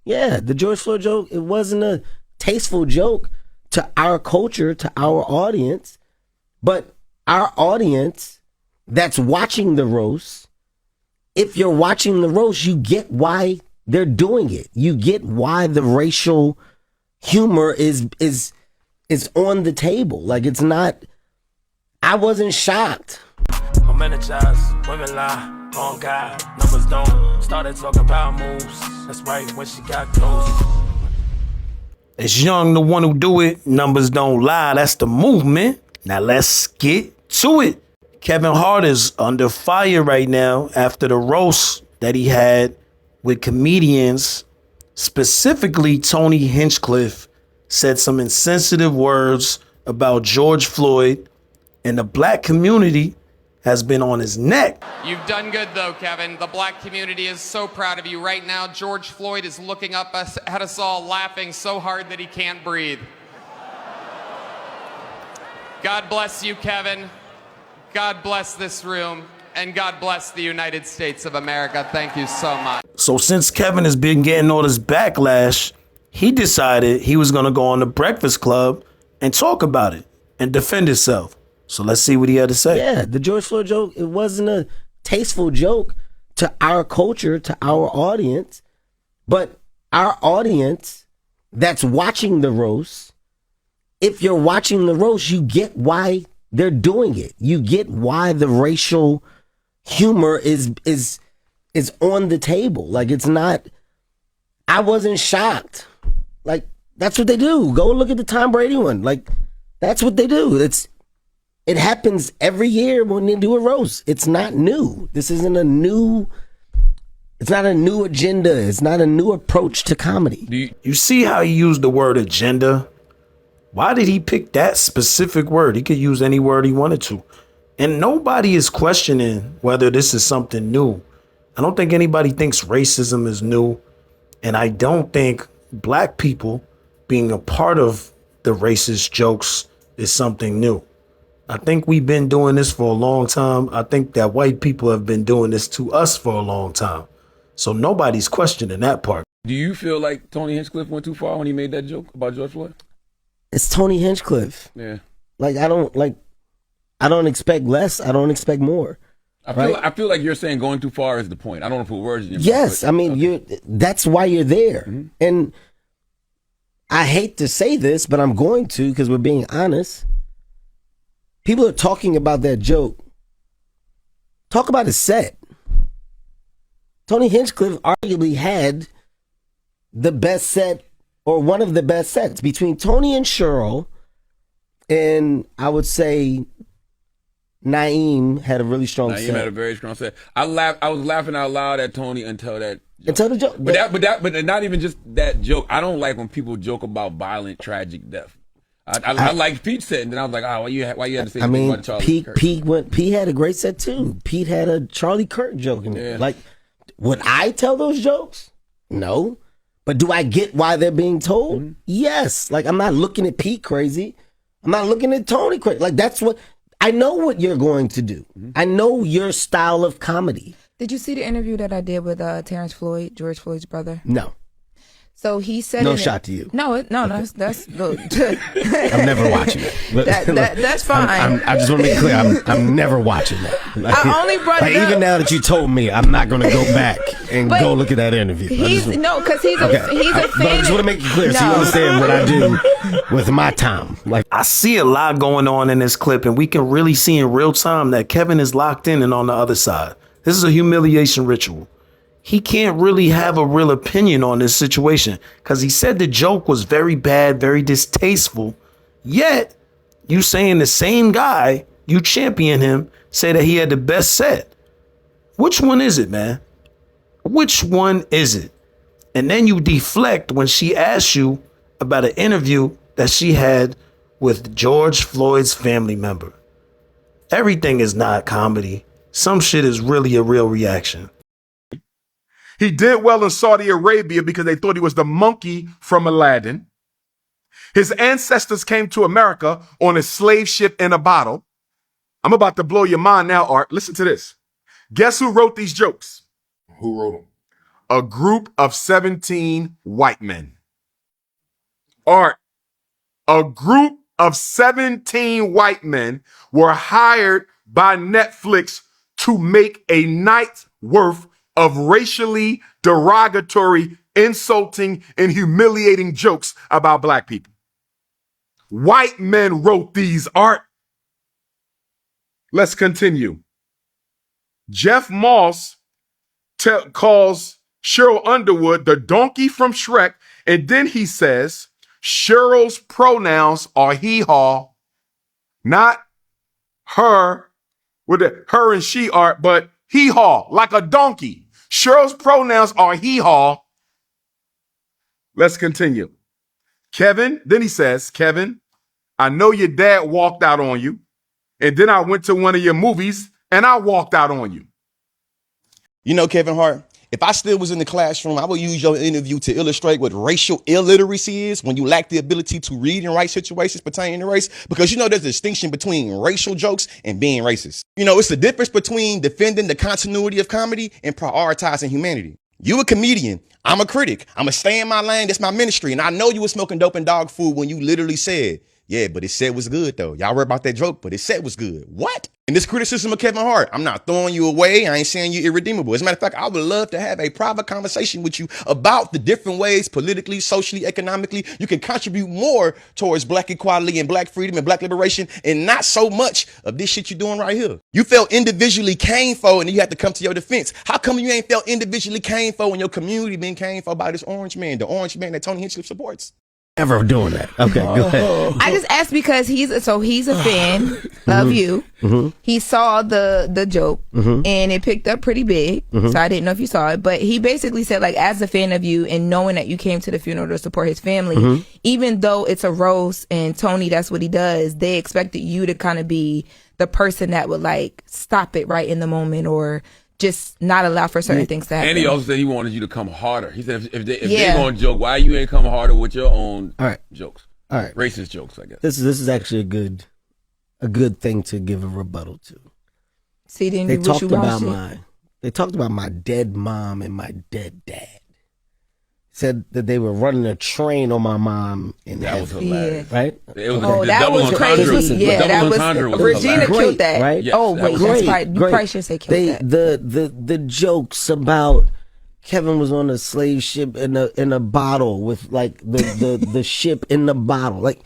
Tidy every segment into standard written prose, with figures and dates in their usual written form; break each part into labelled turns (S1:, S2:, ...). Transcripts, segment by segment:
S1: Yeah, the George Floyd joke, it wasn't a tasteful joke to our culture, to our audience, but our audience that's watching the roast, if you're watching the roast, you get why they're doing it. You get why the racial humor is on the table. Like, it's not, I wasn't shocked.
S2: I'm energized, women lie, on God, numbers don't. Started talking power moves, that's right, when she got close.
S3: It's Young, the one who do it. Numbers don't lie. That's the movement. Now let's get to it. Kevin Hart is under fire right now after the roast that he had with comedians. Specifically, Tony Hinchcliffe said some insensitive words about George Floyd, and the black community has been on his neck.
S4: You've done good, though, Kevin. The black community is so proud of you. Right now, George Floyd is looking up at us all, laughing so hard that he can't breathe. God bless you, Kevin. God bless this room. And God bless the United States of America. Thank you so much.
S3: So since Kevin has been getting all this backlash, he decided he was going to go on the Breakfast Club and talk about it and defend himself. So let's see what he had to say.
S1: Yeah, the George Floyd joke, it wasn't a tasteful joke to our culture, to our audience, but our audience that's watching the roast, if you're watching the roast, you get why they're doing it. You get why the racial humor is on the table. Like, it's not, I wasn't shocked. Like, that's what they do. Go look at the Tom Brady one. Like, that's what they do. It happens every year when they do a roast. It's not new. This isn't it's not a new agenda. It's not a new approach to comedy.
S3: You see how he used the word agenda? Why did he pick that specific word? He could use any word he wanted to. And nobody is questioning whether this is something new. I don't think anybody thinks racism is new. And I don't think black people being a part of the racist jokes is something new. I think we've been doing this for a long time. I think that white people have been doing this to us for a long time. So nobody's questioning that part.
S5: Do you feel like Tony Hinchcliffe went too far when he made that joke about George Floyd?
S1: It's Tony Hinchcliffe.
S5: Yeah.
S1: Like, I don't expect less. I don't expect more.
S5: I feel like you're saying going too far is the point. I don't want to put words in your mouth.
S1: Yes, I mean,
S5: okay.
S1: That's why you're there.
S5: Mm-hmm.
S1: And I hate to say this, but I'm going to, because we're being honest. People are talking about that joke. Talk about his set. Tony Hinchcliffe arguably had the best set, or one of the best sets, between Tony and Cheryl, and I would say Naeem had a really strong set.
S5: Naeem had a very strong set. I was laughing out loud at Tony until that joke.
S1: Until the joke.
S5: But not even just that joke. I don't like when people joke about violent, tragic death. I like Pete said, and then I was like, why you had to say something about Charlie Kirk?
S1: Pete had a great set too. Pete had a Charlie Kirk joke in there. Like, would I tell those jokes? No. But do I get why they're being told? Mm-hmm. Yes. Like, I'm not looking at Pete crazy. I'm not looking at Tony crazy. Like, that's what, I know what you're going to do. Mm-hmm. I know your style of comedy.
S6: Did you see the interview that I did with Terrence Floyd, George Floyd's brother?
S1: No.
S6: So he said,
S1: no shot to you.
S6: No, that's look.
S1: I'm never watching it.
S6: That's fine.
S1: I just want to make clear. I'm never watching that. Like,
S6: I only brought it up.
S1: Even now that you told me, I'm not going to go back and go look at that interview.
S6: Because he's a fan.
S1: But I just want to make it clear so you understand what I do with my time. Like,
S3: I see a lot going on in this clip, and we can really see in real time that Kevin is locked in and on the other side. This is a humiliation ritual. He can't really have a real opinion on this situation because he said the joke was very bad, very distasteful. Yet, you saying the same guy, you champion him, say that he had the best set. Which one is it, man? Which one is it? And then you deflect when she asks you about an interview that she had with George Floyd's family member. Everything is not comedy. Some shit is really a real reaction.
S7: He did well in Saudi Arabia because they thought he was the monkey from Aladdin. His ancestors came to America on a slave ship in a bottle. I'm about to blow your mind now, Art. Listen to this. Guess who wrote these jokes?
S8: Who wrote them?
S7: a group of 17 white men. Art, a group of 17 white men were hired by Netflix to make a night's worth of racially derogatory, insulting, and humiliating jokes about black people. White men wrote these, Art. Let's continue. Jeff Moss calls Cheryl Underwood the donkey from Shrek, and then he says Cheryl's pronouns are he/haw, not her, with the her and she are, but he/haw, like a donkey. Cheryl's pronouns are he/haw. Let's continue. Kevin, then he says, Kevin, I know your dad walked out on you, and then I went to one of your movies and I walked out on you.
S8: You know, Kevin Hart, if I still was in the classroom, I would use your interview to illustrate what racial illiteracy is when you lack the ability to read and write situations pertaining to race, because you know there's a distinction between racial jokes and being racist. You know, it's the difference between defending the continuity of comedy and prioritizing humanity. You a comedian, I'm a critic. I'm going to stay in my lane, that's my ministry, and I know you was smoking dope and dog food when you literally said, yeah, but it said was good though. Y'all worry about that joke, but it said was good. What? In this criticism of Kevin Hart, I'm not throwing you away. I ain't saying you irredeemable. As a matter of fact, I would love to have a private conversation with you about the different ways politically, socially, economically, you can contribute more towards black equality and black freedom and black liberation, and not so much of this shit you're doing right here. You felt individually caned for, and then you had to come to your defense. How come you ain't felt individually caned for when your community been caned for by this orange man, the orange man that Tony Hinchcliffe supports?
S1: Ever doing that. Okay, go ahead.
S6: I just asked because he's a fan of you. Mm-hmm. He saw the joke and it picked up pretty big. So I didn't know if you saw it, but he basically said, like, as a fan of you and knowing that you came to the funeral to support his family, even though it's a roast and Tony, that's what he does, they expected you to kind of be the person that would like stop it right in the moment or just not allow for certain things to happen.
S5: And he also said he wanted you to come harder. He said if they're going to joke, why you ain't come harder with your own jokes? All right. Racist jokes, I guess.
S1: This is actually a good thing to give a rebuttal to.
S6: See, then
S1: they talked about my dead mom and my dead dad. Said that they were running a train on my mom in
S5: that was hilarious,
S1: right?
S5: It was
S6: that was crazy. Yeah, that was Regina killed that.
S1: Right?
S6: Yes, oh wait, that's right. You probably should say killed that.
S1: The jokes about Kevin was on a slave ship in a bottle with like the ship in the bottle. Like,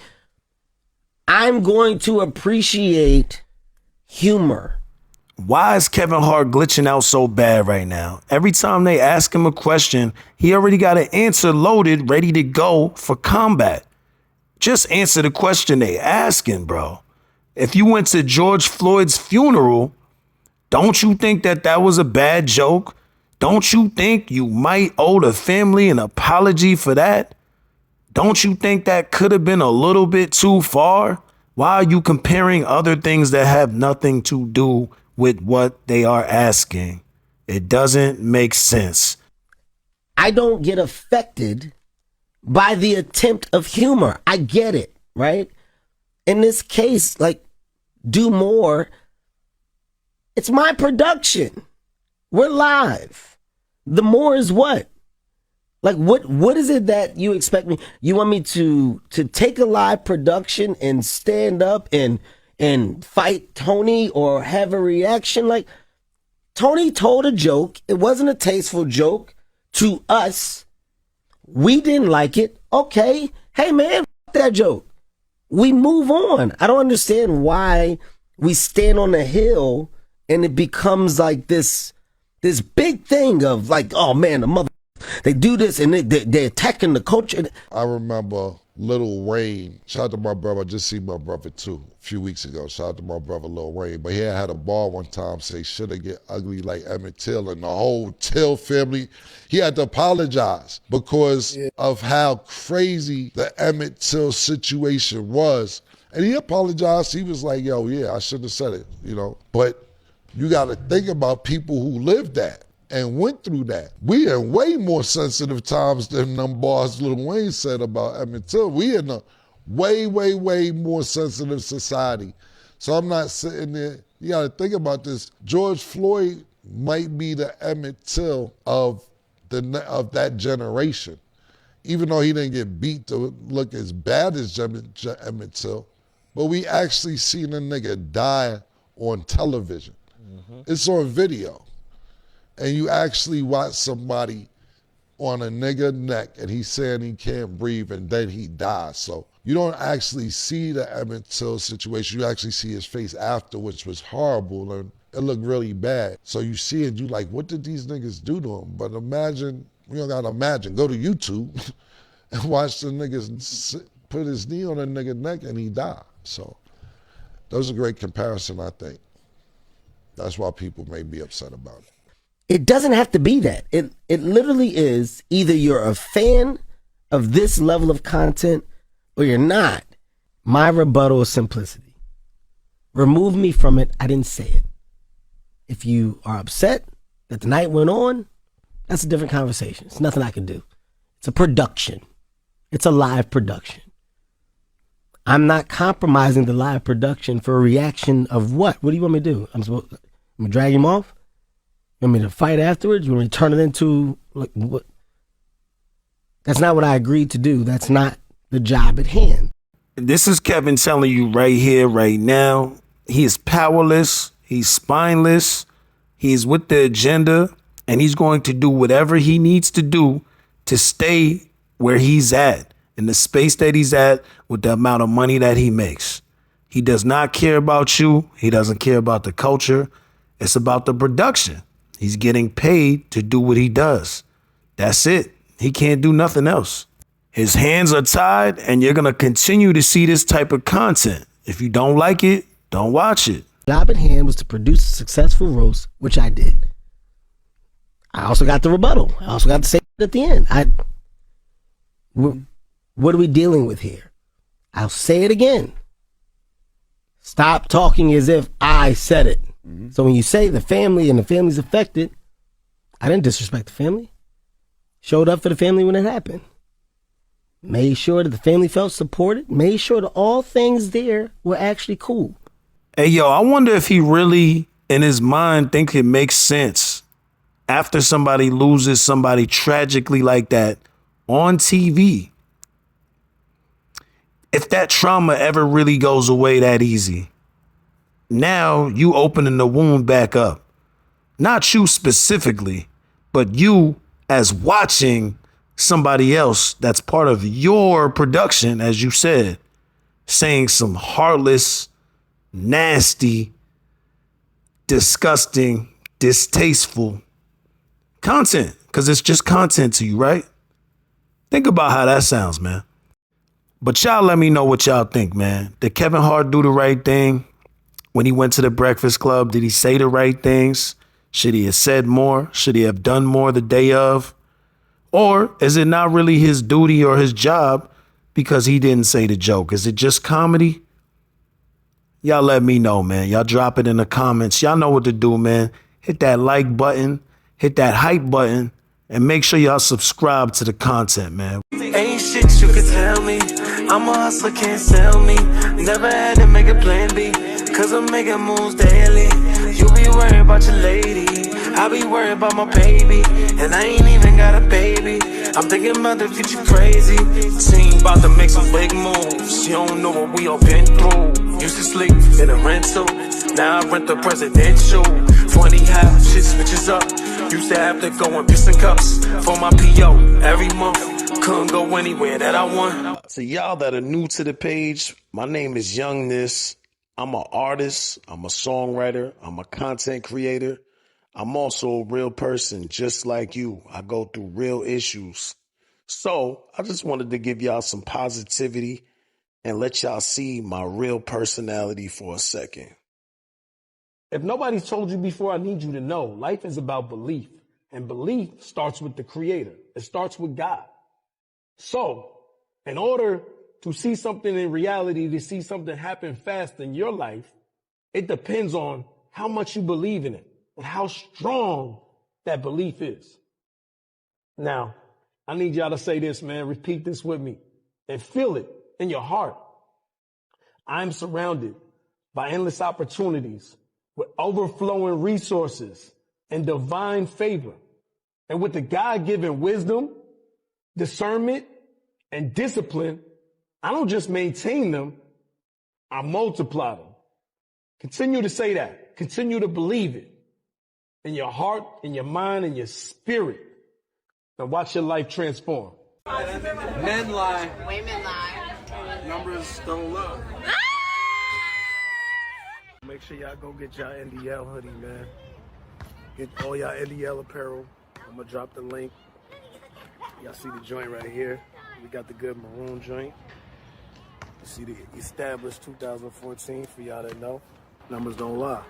S1: I'm going to appreciate humor.
S3: Why is Kevin Hart glitching out so bad right now? Every time they ask him a question, he already got an answer loaded, ready to go for combat. Just answer the question they asking, bro. If you went to George Floyd's funeral, don't you think that was a bad joke? Don't you think you might owe the family an apology for that? Don't you think that could have been a little bit too far? Why are you comparing other things that have nothing to do with what they are asking? It doesn't make sense.
S1: I don't get affected by the attempt of humor. I get it, right? In this case, like, do more. It's my production. We're live. The more is what? Like, what is it that you expect me? You want me to take a live production and stand up and fight Tony or have a reaction? Like, Tony told a joke. It wasn't a tasteful joke to us. We didn't like it. Okay. Hey man, f- that joke. We move on. I don't understand why we stand on the hill and it becomes like this big thing of like, oh man, the mother, they do this and they're attacking the culture.
S9: I remember Lil Wayne. Shout out to my brother. I just seen my brother too a few weeks ago. Shout out to my brother Lil Wayne. But he had a bar one time say, should have get ugly like Emmett Till, and the whole Till family. He had to apologize because of how crazy the Emmett Till situation was. And he apologized. He was like, yo, yeah, I shouldn't have said it, you know. But you got to think about people who lived that and went through that. We in way more sensitive times than them bars Lil Wayne said about Emmett Till. We in a way, way, way more sensitive society. So I'm not sitting there, you gotta think about this. George Floyd might be the Emmett Till of of that generation. Even though he didn't get beat to look as bad as Emmett Till, but we actually seen a nigga die on television. It's on video. And you actually watch somebody on a nigga neck and he's saying he can't breathe and then he dies. So you don't actually see the Emmett Till situation. You actually see his face after, which was horrible and it looked really bad. So you see it, you like, what did these niggas do to him? But imagine, you don't gotta imagine, go to YouTube and watch the niggas put his knee on a nigga neck and he died. So that was a great comparison, I think. That's why people may be upset about it.
S1: It doesn't have to be that. It literally is either you're a fan of this level of content or you're not. My rebuttal is simplicity. Remove me from it. I didn't say it. If you are upset that the night went on, that's a different conversation. It's nothing I can do. It's a production. It's a live production. I'm not compromising the live production for a reaction of what? What do you want me to do? I'm going to drag him off? You want me to fight afterwards? You want me to turn it into, like, what? That's not what I agreed to do. That's not the job at hand.
S3: This is Kevin telling you right here, right now. He is powerless. He's spineless. He's with the agenda, and he's going to do whatever he needs to do to stay where he's at, in the space that he's at, with the amount of money that he makes. He does not care about you. He doesn't care about the culture. It's about the production. He's getting paid to do what he does. That's it. He can't do nothing else. His hands are tied, and you're going to continue to see this type of content. If you don't like it, don't watch it.
S1: Job at hand was to produce a successful roast, which I did. I also got the rebuttal. I also got to say it at the end. What are we dealing with here? I'll say it again. Stop talking as if I said it. So when you say the family and the family's affected, I didn't disrespect the family. Showed up for the family when it happened. Made sure that the family felt supported. Made sure that all things there were actually cool.
S3: Hey, yo, I wonder if he really, in his mind, think it makes sense after somebody loses somebody tragically like that on TV. If that trauma ever really goes away that easy. Now you opening the wound back up. Not you specifically, but you as watching somebody else that's part of your production, as you said, saying some heartless, nasty, disgusting, distasteful content. Because it's just content to you, right? Think about how that sounds, man. But y'all let me know what y'all think, man. Did Kevin Hart do the right thing when he went to the Breakfast Club? Did he say the right things? Should he have said more? Should he have done more the day of? Or is it not really his duty or his job because he didn't say the joke? Is it just comedy? Y'all let me know, man. Y'all drop it in the comments. Y'all know what to do, man. Hit that like button, hit that hype button, and make sure y'all subscribe to the content, man.
S2: Ain't shit you could tell me. I'm a hustler, can't sell me. Never had to make a plan B, cause I'm making moves daily. You be worried about your lady, I be worried about my baby, and I ain't even got a baby. I'm thinking about the future crazy. Team about to make some big moves. You don't know what we all been through. Used to sleep in a rental, now I rent the presidential. Funny how shit switches up. Used to have to go and piss in cups for my PO every month. Couldn't go anywhere that I want.
S3: So y'all that are new to the page, my name is Youngness. I'm an artist, I'm a songwriter, I'm a content creator. I'm also a real person just like you. I go through real issues. So I just wanted to give y'all some positivity and let y'all see my real personality for a second.
S10: If nobody's told you before, I need you to know life is about belief, and belief starts with the Creator. It starts with God. So in order to see something in reality, to see something happen fast in your life, it depends on how much you believe in it and how strong that belief is. Now, I need y'all to say this, man. Repeat this with me and feel it in your heart. I'm surrounded by endless opportunities with overflowing resources and divine favor. And with the God-given wisdom, discernment, and discipline, I don't just maintain them, I multiply them. Continue to say that. Continue to believe it. In your heart, in your mind, in your spirit. Now watch your life transform.
S2: Men lie.
S11: Women lie.
S2: Numbers don't lie.
S3: Make sure y'all go get y'all NDL hoodie, man. Get all y'all NDL apparel. I'm gonna drop the link. Y'all see the joint right here. We got the good maroon joint. You see the established 2014 for y'all that know. Numbers don't lie.